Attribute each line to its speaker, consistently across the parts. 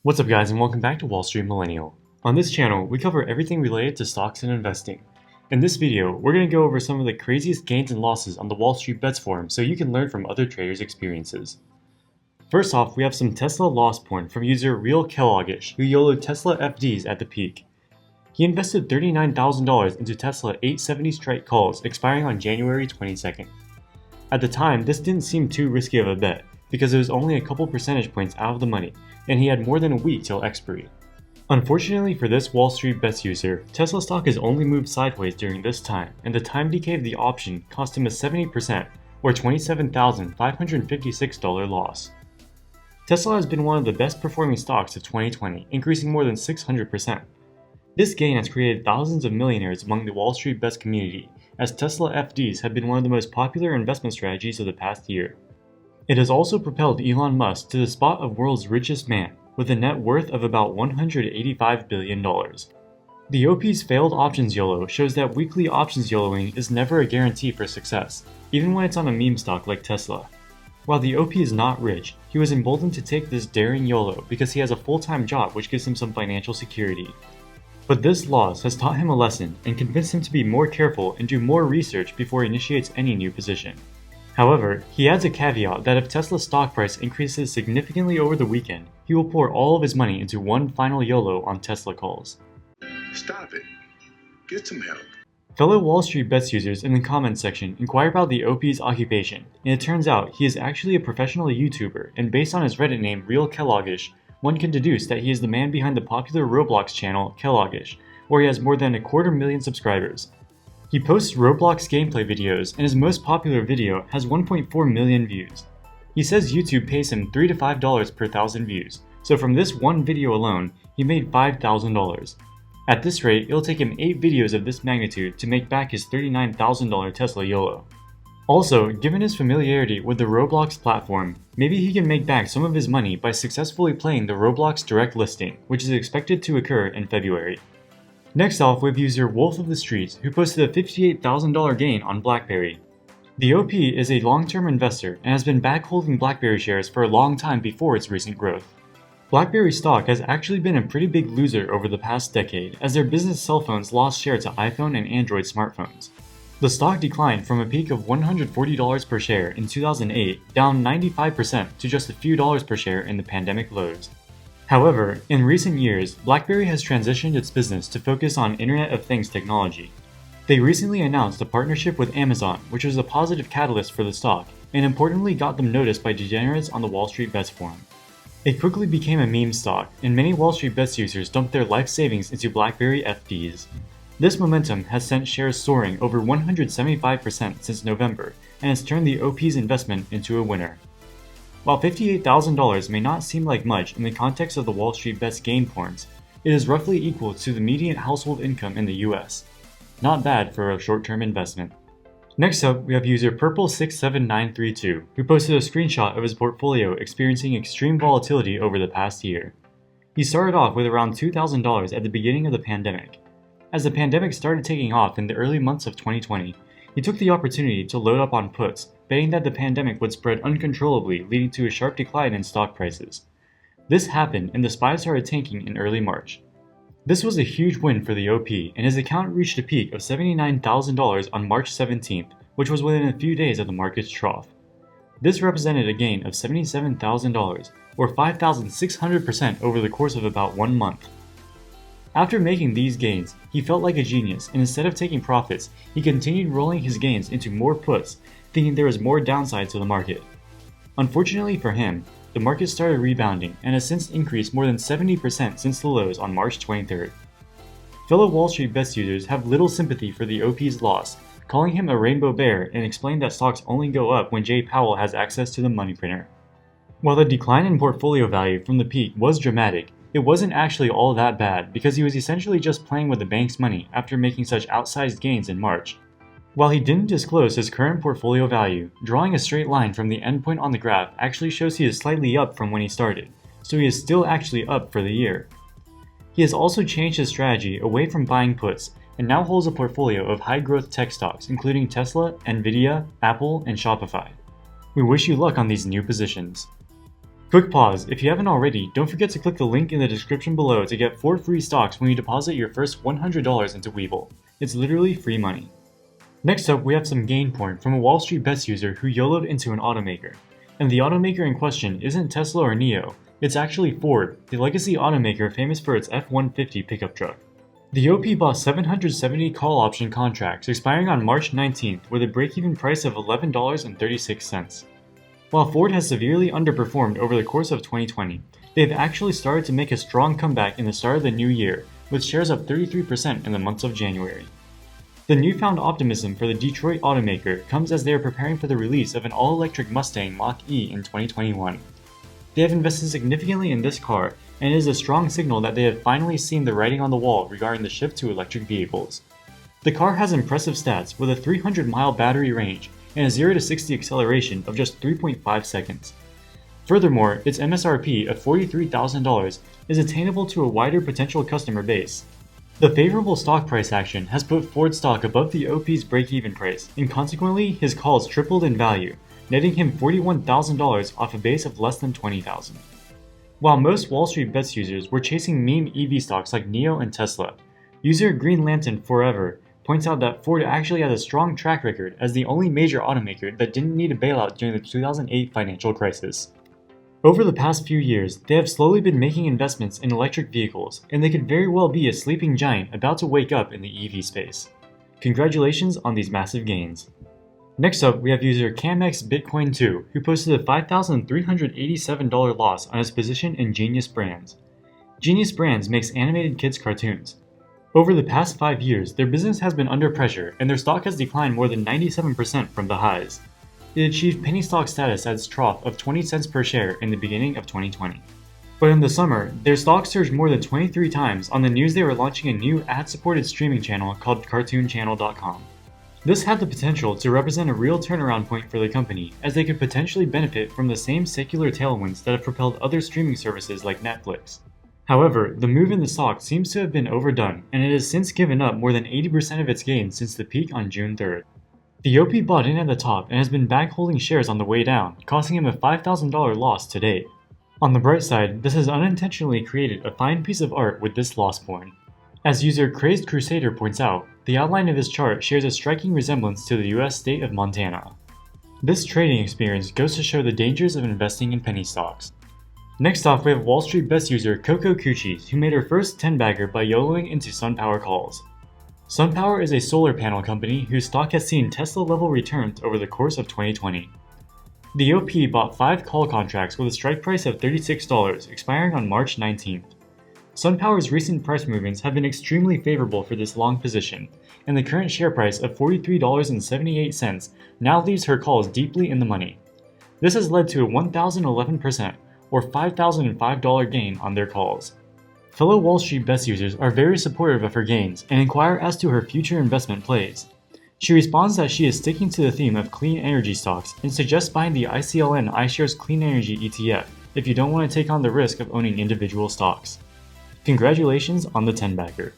Speaker 1: What's up guys, and welcome back to Wall Street Millennial. On this channel, we cover everything related to stocks and investing. In this video, we're going to go over some of the craziest gains and losses on the WallStreetBets forum so you can learn from other traders' experiences. First off, we have some Tesla loss porn from user Real Kelloggish, who YOLO'd Tesla FDs at the peak. He invested $39,000 into Tesla 870 strike calls expiring on January 22nd. At the time, this didn't seem too risky of a bet, because it was only a couple percentage points out of the money, and he had more than a week till expiry. Unfortunately for this WallStreetBets user, Tesla stock has only moved sideways during this time, and the time decay of the option cost him a 70% or $27,556 loss. Tesla has been one of the best performing stocks of 2020, increasing more than 600%. This gain has created thousands of millionaires among the WallStreetBets community, as Tesla FDs have been one of the most popular investment strategies of the past year. It has also propelled Elon Musk to the spot of world's richest man, with a net worth of about $185 billion. The OP's failed options YOLO shows that weekly options YOLOing is never a guarantee for success, even when it's on a meme stock like Tesla. While the OP is not rich, he was emboldened to take this daring YOLO because he has a full-time job which gives him some financial security. But this loss has taught him a lesson and convinced him to be more careful and do more research before he initiates any new position. However, he adds a caveat that if Tesla's stock price increases significantly over the weekend, he will pour all of his money into one final YOLO on Tesla calls.
Speaker 2: Stop it. Get some help.
Speaker 1: Fellow WallStreetBets users in the comments section inquire about the OP's occupation, and it turns out he is actually a professional YouTuber, and based on his Reddit name Real Kelloggish, one can deduce that he is the man behind the popular Roblox channel Kelloggish, where he has more than 250,000 subscribers. He posts Roblox gameplay videos, and his most popular video has 1.4 million views. He says YouTube pays him $3 to $5 per 1,000 views, so from this one video alone, he made $5,000. At this rate, it'll take him 8 videos of this magnitude to make back his $39,000 Tesla YOLO. Also, given his familiarity with the Roblox platform, maybe he can make back some of his money by successfully playing the Roblox direct listing, which is expected to occur in February. Next off, we have user Wolf of the Streets, who posted a $58,000 gain on BlackBerry. The OP is a long-term investor and has been back holding BlackBerry shares for a long time before its recent growth. BlackBerry stock has actually been a pretty big loser over the past decade, as their business cell phones lost share to iPhone and Android smartphones. The stock declined from a peak of $140 per share in 2008, down 95% to just a few dollars per share in the pandemic lows. However, in recent years, BlackBerry has transitioned its business to focus on Internet of Things technology. They recently announced a partnership with Amazon, which was a positive catalyst for the stock, and importantly got them noticed by degenerates on the WallStreetBets forum. It quickly became a meme stock, and many WallStreetBets users dumped their life savings into BlackBerry FDs. This momentum has sent shares soaring over 175% since November, and has turned the OP's investment into a winner. While $58,000 may not seem like much in the context of the WallStreetBets gain porns, it is roughly equal to the median household income in the US. Not bad for a short-term investment. Next up, we have user Purple67932, who posted a screenshot of his portfolio experiencing extreme volatility over the past year. He started off with around $2,000 at the beginning of the pandemic. As the pandemic started taking off in the early months of 2020, he took the opportunity to load up on puts, betting that the pandemic would spread uncontrollably, leading to a sharp decline in stock prices. This happened, and the SPY started tanking in early March. This was a huge win for the OP, and his account reached a peak of $79,000 on March 17th, which was within a few days of the market's trough. This represented a gain of $77,000, or 5,600% over the course of about 1 month. After making these gains, he felt like a genius, and instead of taking profits, he continued rolling his gains into more puts, thinking there was more downside to the market. Unfortunately for him, the market started rebounding and has since increased more than 70% since the lows on March 23rd. Fellow WallStreetBets users have little sympathy for the OP's loss, calling him a rainbow bear, and explain that stocks only go up when Jay Powell has access to the money printer. While the decline in portfolio value from the peak was dramatic, it wasn't actually all that bad because he was essentially just playing with the bank's money after making such outsized gains in March. While he didn't disclose his current portfolio value, drawing a straight line from the endpoint on the graph actually shows he is slightly up from when he started, so he is still actually up for the year. He has also changed his strategy away from buying puts and now holds a portfolio of high-growth tech stocks including Tesla, Nvidia, Apple, and Shopify. We wish you luck on these new positions. Quick pause, if you haven't already, don't forget to click the link in the description below to get 4 free stocks when you deposit your first $100 into Webull. It's literally free money. Next up, we have some gain porn from a WallStreetBets user who YOLO'd into an automaker. And the automaker in question isn't Tesla or NIO, it's actually Ford, the legacy automaker famous for its F-150 pickup truck. The OP bought 770 call option contracts expiring on March 19th with a break-even price of $11.36. While Ford has severely underperformed over the course of 2020, they've actually started to make a strong comeback in the start of the new year, with shares up 33% in the months of January. The newfound optimism for the Detroit automaker comes as they are preparing for the release of an all-electric Mustang Mach-E in 2021. They have invested significantly in this car, and it is a strong signal that they have finally seen the writing on the wall regarding the shift to electric vehicles. The car has impressive stats with a 300-mile battery range and a 0 to 60 acceleration of just 3.5 seconds. Furthermore, its MSRP of $43,000 is attainable to a wider potential customer base. The favorable stock price action has put Ford stock above the OP's break-even price, and consequently, his calls tripled in value, netting him $41,000 off a base of less than $20,000. While most WallStreetBets users were chasing meme EV stocks like NIO and Tesla, user Green Lantern Forever points out that Ford actually has a strong track record as the only major automaker that didn't need a bailout during the 2008 financial crisis. Over the past few years, they have slowly been making investments in electric vehicles, and they could very well be a sleeping giant about to wake up in the EV space. Congratulations on these massive gains. Next up, we have user CamXBitcoin2, who posted a $5,387 loss on his position in Genius Brands. Genius Brands makes animated kids cartoons. Over the past 5 years, their business has been under pressure, and their stock has declined more than 97% from the highs. It achieved penny stock status at its trough of 20 cents per share in the beginning of 2020. But in the summer, their stock surged more than 23 times on the news they were launching a new ad-supported streaming channel called CartoonChannel.com. This had the potential to represent a real turnaround point for the company, as they could potentially benefit from the same secular tailwinds that have propelled other streaming services like Netflix. However, the move in the stock seems to have been overdone, and it has since given up more than 80% of its gains since the peak on June 3rd. The OP bought in at the top and has been back holding shares on the way down, costing him a $5,000 loss to date. On the bright side, this has unintentionally created a fine piece of art with this loss porn. As user Crazed Crusader points out, the outline of his chart shares a striking resemblance to the US state of Montana. This trading experience goes to show the dangers of investing in penny stocks. Next off, we have WallStreetBets user Coco Cucci, who made her first 10-bagger by YOLOing into SunPower calls. SunPower is a solar panel company whose stock has seen Tesla-level returns over the course of 2020. The OP bought 5 call contracts with a strike price of $36, expiring on March 19th. SunPower's recent price movements have been extremely favorable for this long position, and the current share price of $43.78 now leaves her calls deeply in the money. This has led to a 1,011%, or $5,005 gain on their calls. Fellow WallStreetBets users are very supportive of her gains and inquire as to her future investment plays. She responds that she is sticking to the theme of clean energy stocks and suggests buying the ICLN iShares Clean Energy ETF if you don't want to take on the risk of owning individual stocks. Congratulations on the 10-bagger.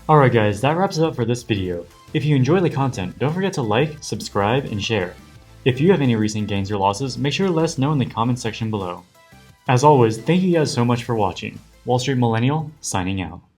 Speaker 1: Alright guys, that wraps it up for this video. If you enjoy the content, don't forget to like, subscribe, and share. If you have any recent gains or losses, make sure to let us know in the comment section below. As always, thank you guys so much for watching. Wall Street Millennial, signing out.